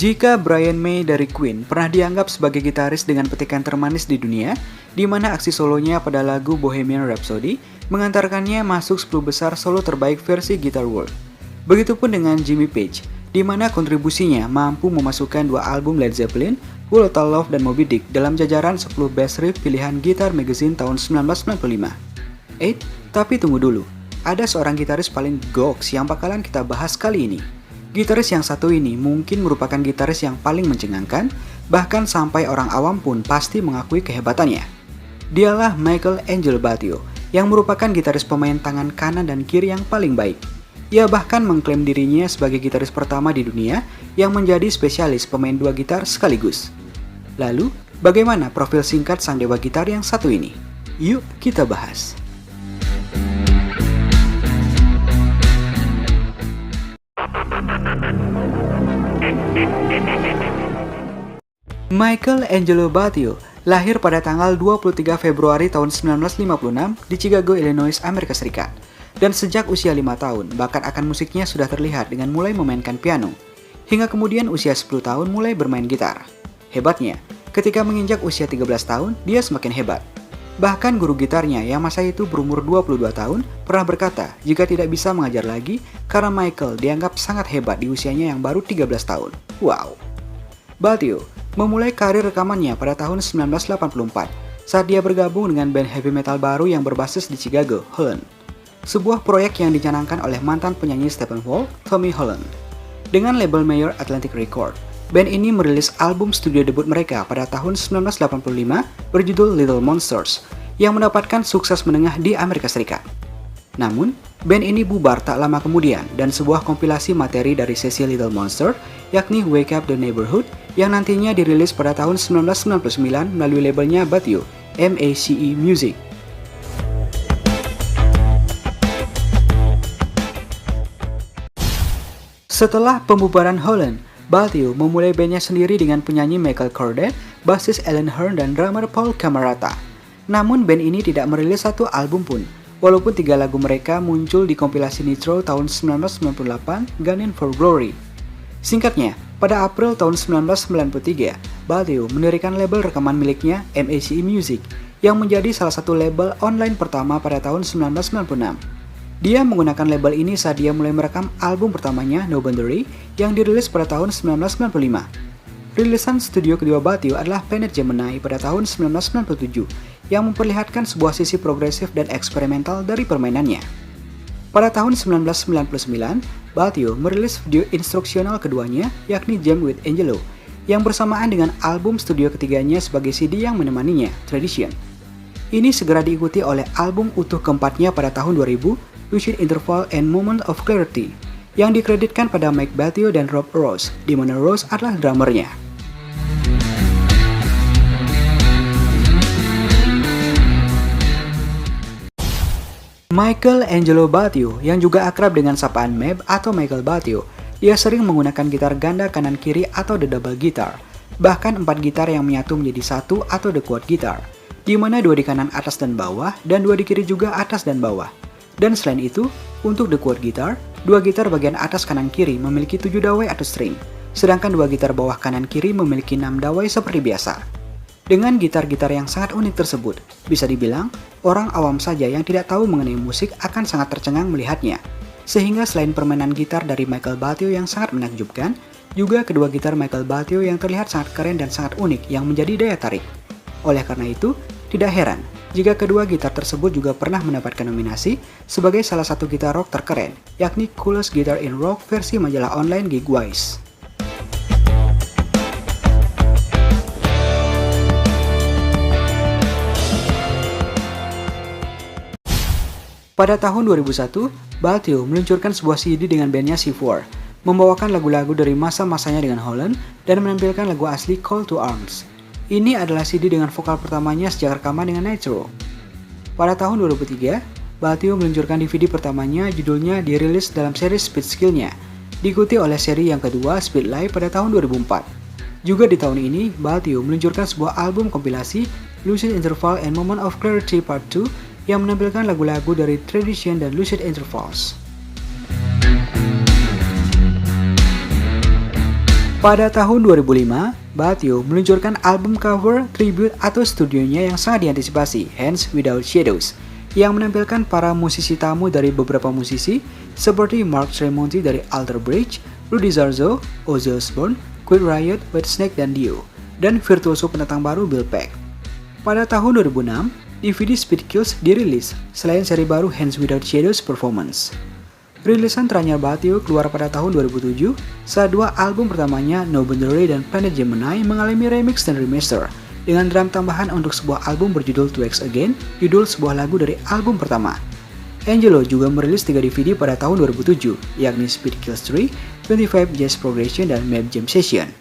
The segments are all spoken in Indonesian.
Jika Brian May dari Queen pernah dianggap sebagai gitaris dengan petikan termanis di dunia, di mana aksi solonya pada lagu Bohemian Rhapsody mengantarkannya masuk 10 besar solo terbaik versi Guitar World. Begitupun dengan Jimmy Page, di mana kontribusinya mampu memasukkan 2 album Led Zeppelin, Whole Lotta Love dan Moby Dick dalam jajaran 10 best riff pilihan Guitar Magazine tahun 1995. Tapi tunggu dulu, ada seorang gitaris paling goks yang bakalan kita bahas kali ini. Gitaris yang satu ini mungkin merupakan gitaris yang paling mencengangkan, bahkan sampai orang awam pun pasti mengakui kehebatannya. Dialah Michael Angelo Batio, yang merupakan gitaris pemain tangan kanan dan kiri yang paling baik. Ia bahkan mengklaim dirinya sebagai gitaris pertama di dunia yang menjadi spesialis pemain 2 gitar sekaligus. Lalu, bagaimana profil singkat sang dewa gitar yang satu ini? Yuk kita bahas. Michael Angelo Batio lahir pada tanggal 23 Februari tahun 1956 di Chicago, Illinois, Amerika Serikat. Dan sejak usia 5 tahun, bakat akan musiknya sudah terlihat dengan mulai memainkan piano. Hingga kemudian usia 10 tahun mulai bermain gitar. Hebatnya, ketika menginjak usia 13 tahun, dia semakin hebat. Bahkan guru gitarnya yang masa itu berumur 22 tahun pernah berkata jika tidak bisa mengajar lagi karena Michael dianggap sangat hebat di usianya yang baru 13 tahun. Wow. Batio memulai karir rekamannya pada tahun 1984 saat dia bergabung dengan band heavy metal baru yang berbasis di Chicago, Holland. Sebuah proyek yang dicanangkan oleh mantan penyanyi Steppenwolf, Tommy Holland. Dengan label Major Atlantic Record, band ini merilis album studio debut mereka pada tahun 1985 berjudul Little Monsters yang mendapatkan sukses menengah di Amerika Serikat. Namun, band ini bubar tak lama kemudian dan sebuah kompilasi materi dari sesi Little Monster yakni Wake Up the Neighborhood yang nantinya dirilis pada tahun 1999 melalui labelnya Batio, MACE Music. Setelah pembubaran Holland, Batio memulai bandnya sendiri dengan penyanyi Michael Cordet, basis Alan Hearn dan drummer Paul Camerata. Namun band ini tidak merilis satu album pun, walaupun 3 lagu mereka muncul di kompilasi Nitro tahun 1998, Gunning for Glory. Singkatnya, pada April tahun 1993, Batio mendirikan label rekaman miliknya MACE Music, yang menjadi salah satu label online pertama pada tahun 1996. Dia menggunakan label ini saat dia mulai merekam album pertamanya, No Boundary, yang dirilis pada tahun 1995. Rilisan studio kedua Batio adalah Planet Gemini pada tahun 1997, yang memperlihatkan sebuah sisi progresif dan eksperimental dari permainannya. Pada tahun 1999, Batio merilis video instruksional keduanya, yakni Jam with Angelo, yang bersamaan dengan album studio ketiganya sebagai CD yang menemaninya, Tradition. Ini segera diikuti oleh album utuh keempatnya pada tahun 2000, Lucid Interval and Moment of Clarity, yang dikreditkan pada Mike Batio dan Rob Rose, di mana Rose adalah drummernya. Michael Angelo Batio, yang juga akrab dengan sapaan Meb atau Michael Batio, dia sering menggunakan gitar ganda kanan kiri atau the double guitar, bahkan 4 gitar yang menyatu menjadi satu atau the quad guitar, di mana 2 di kanan atas dan bawah, dan 2 di kiri juga atas dan bawah. Dan selain itu, untuk the quad guitar, 2 gitar bagian atas kanan kiri memiliki 7 dawai atau string, sedangkan 2 gitar bawah kanan kiri memiliki 6 dawai seperti biasa. Dengan gitar-gitar yang sangat unik tersebut, bisa dibilang, orang awam saja yang tidak tahu mengenai musik akan sangat tercengang melihatnya. Sehingga selain permainan gitar dari Michael Batio yang sangat menakjubkan, juga kedua gitar Michael Batio yang terlihat sangat keren dan sangat unik yang menjadi daya tarik. Oleh karena itu, tidak heran jika kedua gitar tersebut juga pernah mendapatkan nominasi sebagai salah satu gitar rock terkeren, yakni Coolest Guitar in Rock versi majalah online Gigwise. Pada tahun 2001, Batio meluncurkan sebuah CD dengan bandnya C4, membawakan lagu-lagu dari masa-masanya dengan Holland dan menampilkan lagu asli Call to Arms. Ini adalah CD dengan vokal pertamanya sejak rekaman dengan Nitro. Pada tahun 2003, Batio meluncurkan DVD pertamanya, judulnya dirilis dalam seri Speed Skill-nya, diikuti oleh seri yang kedua Speed Live pada tahun 2004. Juga di tahun ini, Batio meluncurkan sebuah album kompilasi Lucid Interval and Moment of Clarity Part 2 yang menampilkan lagu-lagu dari Tradition dan Lucid Intervals. Pada tahun 2005, Batio meluncurkan album cover tribute atau studionya yang sangat diantisipasi, Hands Without Shadows, yang menampilkan para musisi tamu dari beberapa musisi seperti Mark Tremonti dari Alter Bridge, Rudy Sarzo, Ozzy Osbourne, Quiet Riot, Whitesnake, dan Dio, dan virtuoso pendatang baru Bill Peck. Pada tahun 2006, DVD Speed Kills dirilis selain seri baru Hands Without Shadows Performance. Rilisan terakhir Batio keluar pada tahun 2007 saat dua album pertamanya No Boundary dan Planet Gemini mengalami remix dan remaster dengan drum tambahan untuk sebuah album berjudul 2X Again, judul sebuah lagu dari album pertama. Angelo juga merilis 3 DVD pada tahun 2007, yakni Speed Kills 3, 25 Jazz Progression, dan Map Jam Session.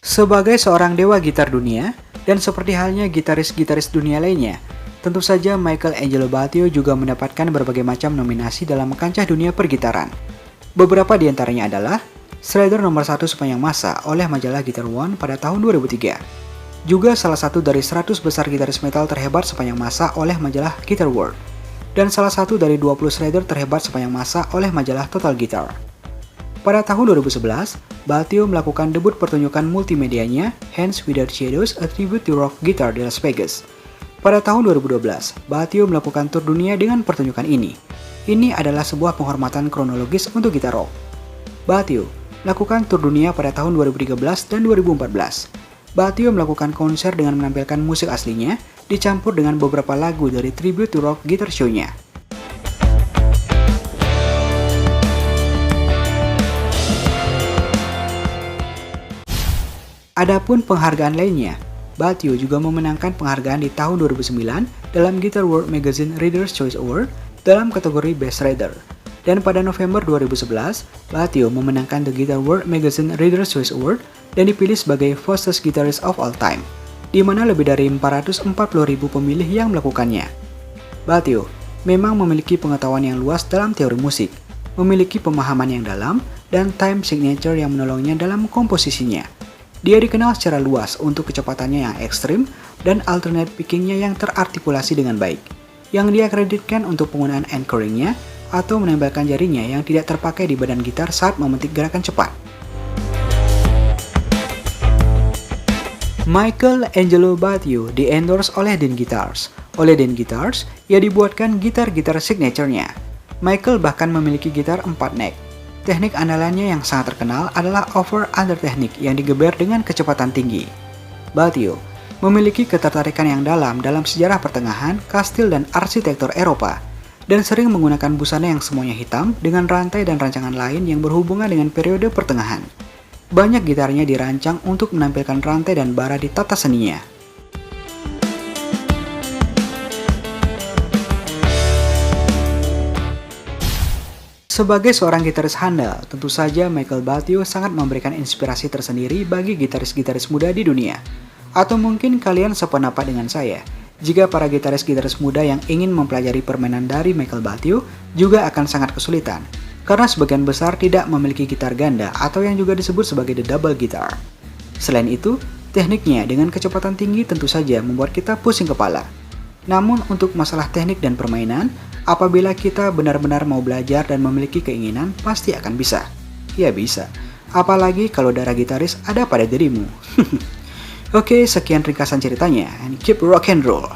Sebagai seorang dewa gitar dunia, dan seperti halnya gitaris-gitaris dunia lainnya, tentu saja Michelangelo Batio juga mendapatkan berbagai macam nominasi dalam kancah dunia pergitaran. Beberapa di antaranya adalah Shredder nomor 1 sepanjang masa oleh majalah Guitar One pada tahun 2003. Juga salah satu dari 100 besar gitaris metal terhebat sepanjang masa oleh majalah Guitar World. Dan salah satu dari 20 Shredder terhebat sepanjang masa oleh majalah Total Guitar. Pada tahun 2011, Batio melakukan debut pertunjukan multimedianya Hands Without Shadows, A Tribute to Rock Guitar di Las Vegas. Pada tahun 2012, Batio melakukan tur dunia dengan pertunjukan ini. Ini adalah sebuah penghormatan kronologis untuk gitar rock. Batio melakukan tur dunia pada tahun 2013 dan 2014. Batio melakukan konser dengan menampilkan musik aslinya, dicampur dengan beberapa lagu dari Tribute to Rock Guitar Show-nya. Adapun penghargaan lainnya, Batio juga memenangkan penghargaan di tahun 2009 dalam Guitar World Magazine Reader's Choice Award dalam kategori Best Shredder. Dan pada November 2011, Batio memenangkan The Guitar World Magazine Reader's Choice Award dan dipilih sebagai Fastest Guitarist of All Time, di mana lebih dari 440.000 pemilih yang melakukannya. Batio memang memiliki pengetahuan yang luas dalam teori musik, memiliki pemahaman yang dalam, dan time signature yang menolongnya dalam komposisinya. Dia dikenal secara luas untuk kecepatannya yang ekstrim dan alternate pickingnya yang terartikulasi dengan baik, yang dia kreditkan untuk penggunaan anchoringnya atau menempelkan jarinya yang tidak terpakai di badan gitar saat memetik gerakan cepat. Michelangelo Batio di-endorse oleh Dean Guitars. Oleh Dean Guitars, ia dibuatkan gitar-gitar signature-nya. Michael bahkan memiliki gitar 4 neck. Teknik andalannya yang sangat terkenal adalah over-under teknik yang digeber dengan kecepatan tinggi. Batio memiliki ketertarikan yang dalam sejarah pertengahan, kastil, dan arsitektur Eropa, dan sering menggunakan busana yang semuanya hitam dengan rantai dan rancangan lain yang berhubungan dengan periode pertengahan. Banyak gitarnya dirancang untuk menampilkan rantai dan bara di tata seninya. Sebagai seorang gitaris handal, tentu saja Michael Batio sangat memberikan inspirasi tersendiri bagi gitaris-gitaris muda di dunia. Atau mungkin kalian sependapat dengan saya, jika para gitaris-gitaris muda yang ingin mempelajari permainan dari Michael Batio juga akan sangat kesulitan, karena sebagian besar tidak memiliki gitar ganda atau yang juga disebut sebagai the double guitar. Selain itu, tekniknya dengan kecepatan tinggi tentu saja membuat kita pusing kepala. Namun untuk masalah teknik dan permainan, apabila kita benar-benar mau belajar dan memiliki keinginan, pasti akan bisa. Ya bisa, apalagi kalau darah gitaris ada pada dirimu. Oke, sekian ringkasan ceritanya, and keep rock and roll.